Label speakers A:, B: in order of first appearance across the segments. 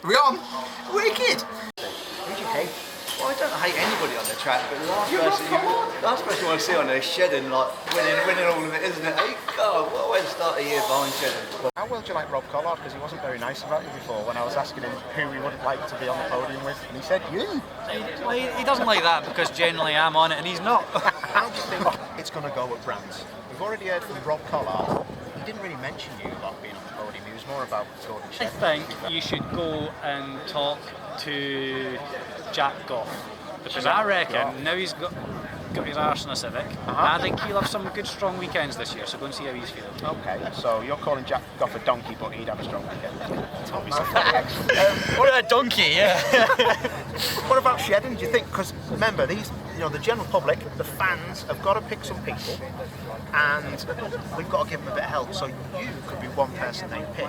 A: Are we on? Wicked!
B: Who do you hate?
C: Well, I don't hate anybody on the track, but the last person you want to see on there is Shedden, like winning all of it, isn't it? Hey, God, what a way to start the year behind Shedden.
B: How well do you like Rob Collard? Because he wasn't very nice about you before when I was asking him who he would like to be on the podium with, and he said you.
D: Well, he doesn't like that because generally I'm on it and he's not.
B: How do you think it's going to go at Brands? We've already heard from Rob Collard. He didn't really mention you lot being on the podium. He was more about Gordon
D: I
B: Shedden.
D: think you should go and talk to Jack Goff because I reckon now he's got his arse in a Civic. I think he'll have some good strong weekends this year, so go and see how he's feeling.
B: Okay, so you're calling Jack Goff a donkey, but he'd have a strong weekend.
D: What a donkey, yeah.
B: What about Shedden? Do you think? Because remember, these, the general public, the fans have got to pick some people, and we've got to give them a bit of help. So you could be one person they pick.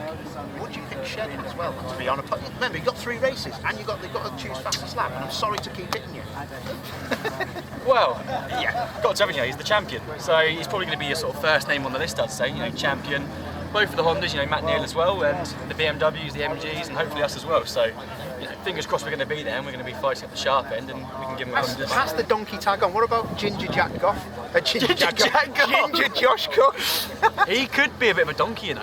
B: Would you pick Shedden as well to be on a podium? Remember, you've got 3 races, and they've got to choose fastest lap. And I'm sorry to keep hitting you.
E: Well, yeah, got to he's the champion, so he's probably going to be your sort of first name on the list, I'd say. Champion, both of the Hondas, Matt Neal as well, and the BMWs, the MGs, and hopefully us as well. So, fingers crossed we're going to be there, and we're going to be fighting at the sharp end, and we can give him a Honda.
B: That's the donkey tag on. What about Ginger Jack Goff? Ginger Jack Goff. Ginger Josh Cook.
E: He could be a bit of a donkey,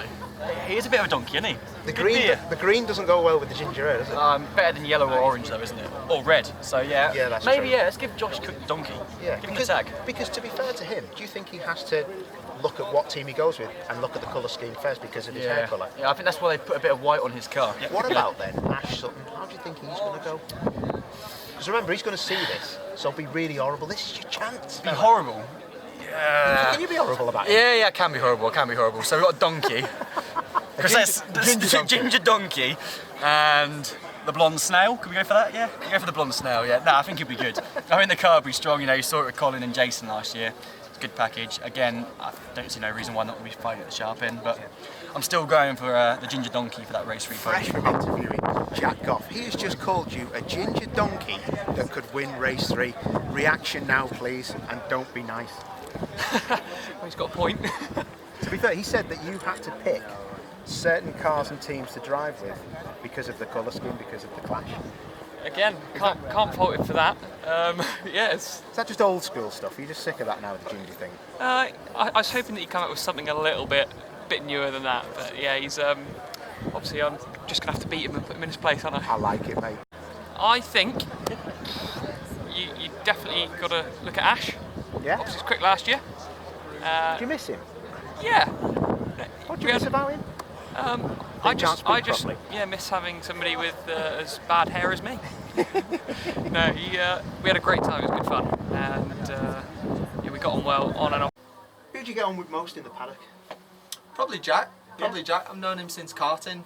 E: He is a bit of a donkey, isn't he?
B: The green doesn't go well with the ginger ale, does it?
E: Better than yellow or orange though, isn't it? Or red. So yeah,
B: that's
E: maybe
B: true.
E: let's give Josh Cook the donkey.
B: Yeah,
E: give him the tag.
B: Because to be fair to him, do you think he has to look at what team he goes with and look at the colour scheme first because of his hair colour?
E: Yeah, I think that's why they put a bit of white on his car.
B: Yeah. What about then Ash Sutton? How do you think he's going to go? Because remember, he's going to see this, so it'll be really horrible. This is your chance.
E: Be horrible.
B: Can you be horrible about it?
E: Yeah, it can be horrible. So we've got a donkey. Because that's ginger donkey and the blonde snail. Can we go for that? Yeah, we go for the blonde snail. Yeah, no, I think he'll be good. I think the car will be strong. You saw it with Colin and Jason last year. It's a good package. Again, I don't see no reason why not we'll be fighting at the sharp end. But I'm still going for the ginger donkey for that race 3
B: Fresh from interviewing Jack Goff. He has just called you a ginger donkey that could win race 3. Reaction now, please, and don't be nice.
E: Well, he's got a point.
B: To be fair, he said that you had to pick certain cars and teams to drive with because of the colour scheme, because of the clash.
F: Again, can't fault him for that.
B: Is that just old school stuff? Are you just sick of that now, the ginger thing?
F: I was hoping that he'd come up with something a little bit newer than that, but yeah, he's obviously I'm just gonna have to beat him and put him in his place, aren't I?
B: I like it, mate.
F: I think you definitely got to look at Ash.
B: Yeah.
F: Obviously, he's quick last year.
B: Do you miss him?
F: Yeah.
B: What do you miss about him?
F: I just miss having somebody with as bad hair as me. No, we had a great time. It was good fun, and we got on well on and off.
B: Who did you get on with most in the paddock?
C: Probably Jack. I've known him since karting,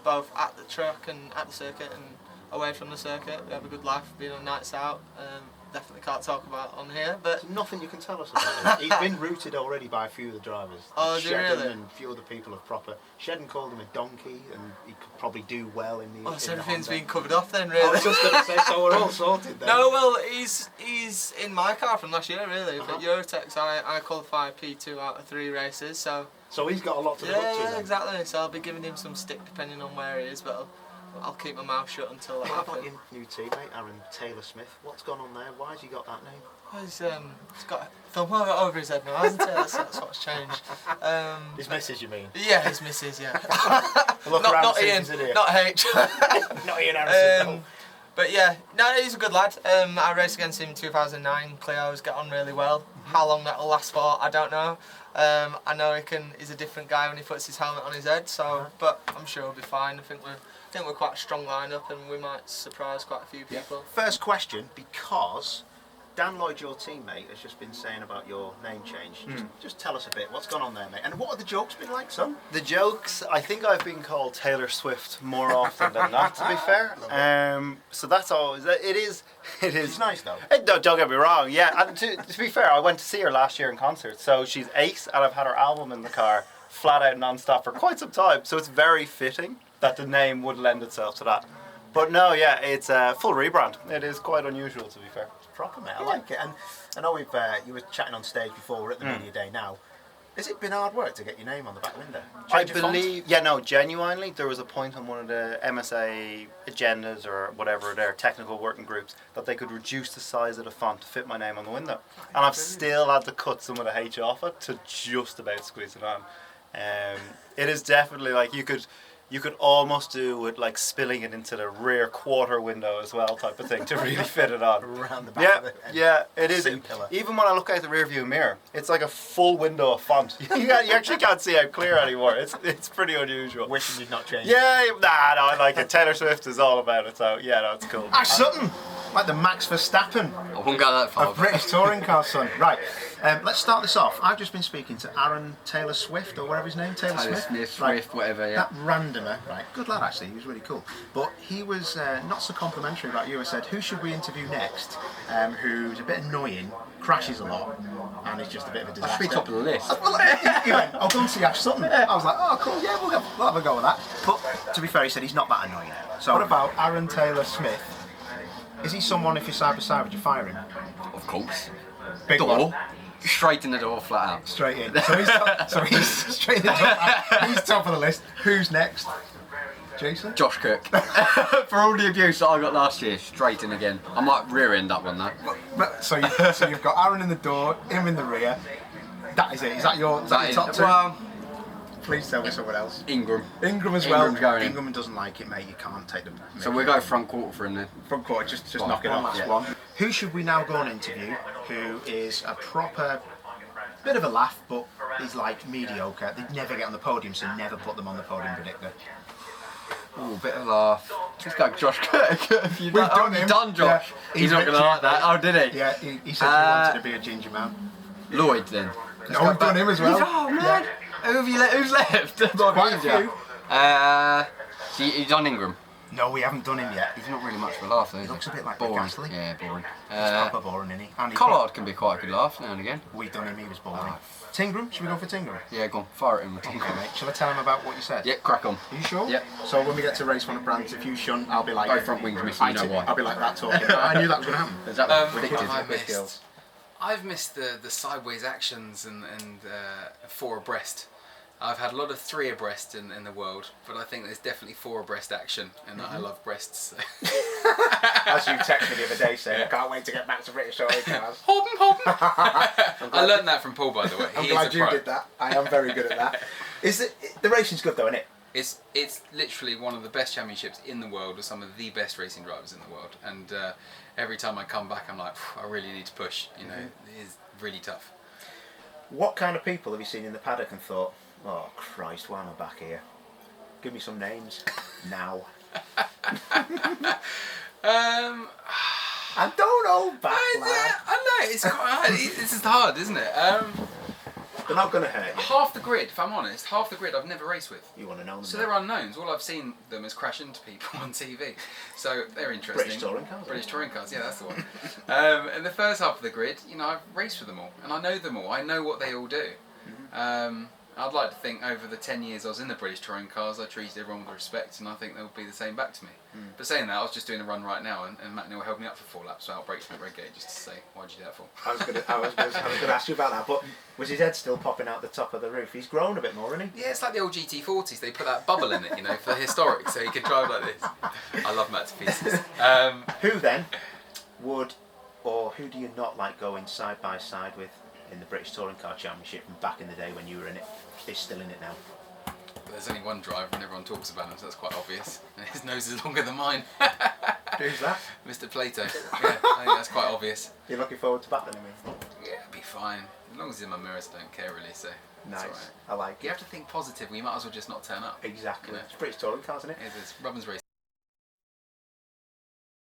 C: both at the track and at the circuit and away from the circuit. We have a good laugh, been on nights out. Definitely can't talk about on here, but
B: there's nothing you can tell us about him. He's been routed already by a few of the drivers.
C: Oh, is he really?
B: And a few other people have proper. Shedden called him a donkey, and he could probably do well in the.
C: Oh, so everything's been covered off then, really.
B: I was just going to say, so we're all sorted then.
C: No, well, he's in my car from last year, really. But Outtakes, I qualified P2 out of 3 races, so.
B: So he's got a lot to look to.
C: Yeah, exactly. So I'll be giving him some stick depending on where he is, but I'll keep my mouth shut until that happens.
B: What about your new teammate, Aaron Taylor Smith? What's gone on there? Why has he got that name?
C: Well, he's got a film over his head now, hasn't he? That's what's changed.
B: His missus, you mean?
C: Yeah, his missus, yeah.
B: not
C: Ian,
B: Ian,
C: not H.
B: Not Ian Harrison.
C: But yeah, no, he's a good lad. I raced against him in 2009. Cleo's get on really well. How long that'll last for, I don't know. I know he's a different guy when he puts his helmet on his head. So, but I'm sure he'll be fine. I think we're quite a strong lineup, and we might surprise quite a few people.
B: First question, because Dan Lloyd, your teammate, has just been saying about your name change. Just tell us a bit. What's gone on there, mate? And what have the jokes been like, son?
G: The jokes, I think I've been called Taylor Swift more often than not, to be fair. So that's always, it is.
B: It's nice though.
G: Don't get me wrong, yeah. And to be fair, I went to see her last year in concert. So she's 8, and I've had her album in the car flat out non-stop for quite some time. So it's very fitting that the name would lend itself to that. But no, yeah, it's a full rebrand. It is quite unusual, to be fair.
B: Proper, mate. I like it. And I know you were chatting on stage before. We're at the media day now. Has it been hard work to get your name on the back window?
G: I
B: Change of font?
G: believe, yeah, no, genuinely, there was a point on one of the MSA agendas or whatever their technical working groups that they could reduce the size of the font to fit my name on the window, and I've still had to cut some of the H off it to just about squeeze it on. It is definitely like you could almost do with like spilling it into the rear quarter window as well, type of thing, to really fit it on.
B: Around the back of it.
G: Yeah, it is.
B: C-pillar.
G: Even when I look out the rear view mirror, it's like a full window of font. You actually can't see out clear anymore. It's pretty unusual.
B: Wishing you'd not changed.
G: Yeah, no, I like it. Taylor Swift is all about it, so yeah, no, it's cool.
B: Ash Sutton, like the Max Verstappen
H: I won't go that far.
B: of British touring car, son. Right, let's start this off. I've just been speaking to Aaron Taylor Swift, or whatever his name, Taylor Smith. Right.
H: Swift, whatever, yeah.
B: That randomer, right? Good lad, actually. He was really cool. But he was not so complimentary about you. I said, who should we interview next? Who's a bit annoying, crashes a lot, and is just a bit of a disaster.
H: I should be top of the list.
B: Well, he went, I'll go and see Ash Sutton. I was like, oh, cool, yeah, we'll have a go with that. But to be fair, he said he's not that annoying. So what about Aaron Taylor Smith? Is he someone, if you're side by side, would you fire him?
H: Of course.
B: Big
H: Door.
B: one.
H: Straight in the door, flat out.
B: Straight in. So he's straight in the top. He's top of the list. Who's next? Jason?
H: Josh Cook. For all the abuse that I got last year, straight in again. I might rear end that one though.
B: So you've got Aaron in the door, him in the rear. That is it. Is that your top two?
H: Well,
B: please tell me someone else.
H: Ingram.
B: Ingram as well.
H: Ingram's going in.
B: Ingram doesn't like it, mate. You can't take them.
H: So we'll go front quarter for him then.
B: Front court, just
H: Fine.
B: knock it
H: One
B: off.
H: last
B: One. Who should we now go and interview? Who is a proper bit of a laugh, but is like mediocre. They'd never get on the podium, so never put them on the podium predictor.
H: Ooh, bit of a laugh. Just go Josh Cook.
B: We've done him.
H: Done Josh.
B: Yeah,
H: He's not going to like that. Oh, did he?
B: Yeah, he said he wanted to be a ginger man.
H: Lloyd then.
B: No, we've done him as well.
H: Oh man.
B: Yeah.
H: Who's left?
B: Quite a few.
H: So you done Ingram?
B: No, we haven't done him yet.
H: He's not really much of a laugh though.
B: He looks a bit like
H: boring.
B: Gasly.
H: Yeah, boring.
B: He's proper boring, isn't he? And
H: Collard can be quite a good laugh now and again.
B: We've done him, he was boring. Tingram? Should we go for Tingram?
H: Yeah, go on, fire it in with
B: Okay, mate. Shall I tell him about what you said?
H: Yeah, crack on.
B: Are you sure?
H: Yep.
B: So when we get to race one of Brands, if you shunt, I'll be like...
H: Both front wings missing, you know why.
B: I'll be like that talking. I knew that was going to happen.
H: Is that
B: Predicted.
I: What have I missed? I've missed the sideways actions and four abreast. I've had a lot of three abreast in the world, but I think there's definitely four abreast action, and I love breasts. So.
B: As you texted me the other day saying, I can't wait to get back to British touring cars.
I: I learned that from Paul, by the way.
B: I'm glad you did that. I am very good at that. The racing's good though, isn't it?
I: It's literally one of the best championships in the world with some of the best racing drivers in the world, and every time I come back I'm like, I really need to push, you know, it is really tough.
B: What kind of people have you seen in the paddock and thought, oh Christ, why am I back here? Give me some names now. I don't hold back, lad.
I: I know, it's quite this is hard, isn't it?
B: They're not going to hurt you.
I: Half the grid, if I'm honest, half the grid I've never raced with.
B: You want to know them.
I: So they're unknowns. All I've seen them is crash into people on TV. So they're interesting.
B: British touring cars.
I: British touring cars, yeah, that's the one. And the first half of the grid, you know, I've raced with them all, and I know them all. I know what they all do. I'd like to think over the 10 years I was in the British touring cars, I treated everyone with respect, and I think they'll be the same back to me. But saying that, I was just doing a run right now, and Matt Neal held me up for 4 laps without brakes at Redgate, just to say, why'd you do that for?
B: I was going to ask you about that, but was his head still popping out the top of the roof? He's grown a bit more, isn't he?
I: Yeah, it's like the old GT40s. They put that bubble in it, you know, for historic, so he could drive like this. I love Matt to pieces.
B: Who then would, or who do you not like going side by side with in the British Touring Car Championship from back in the day when you were in it? Is still in it now.
I: But there's only one driver and everyone talks about him, so that's quite obvious. And his nose is longer than mine.
B: Who's that?
I: Mr. Plato. Yeah, I think that's quite obvious.
B: You're looking forward to battling him?
I: Yeah, it'll be fine. As long as he's in my mirrors, I don't care really, so
B: Nice.
I: it's alright.
B: I like it.
I: You have to think positive, we might as well just not turn up.
B: Exactly.
I: You know?
B: It's British Touring Cars, isn't it?
I: It is. Robin's race.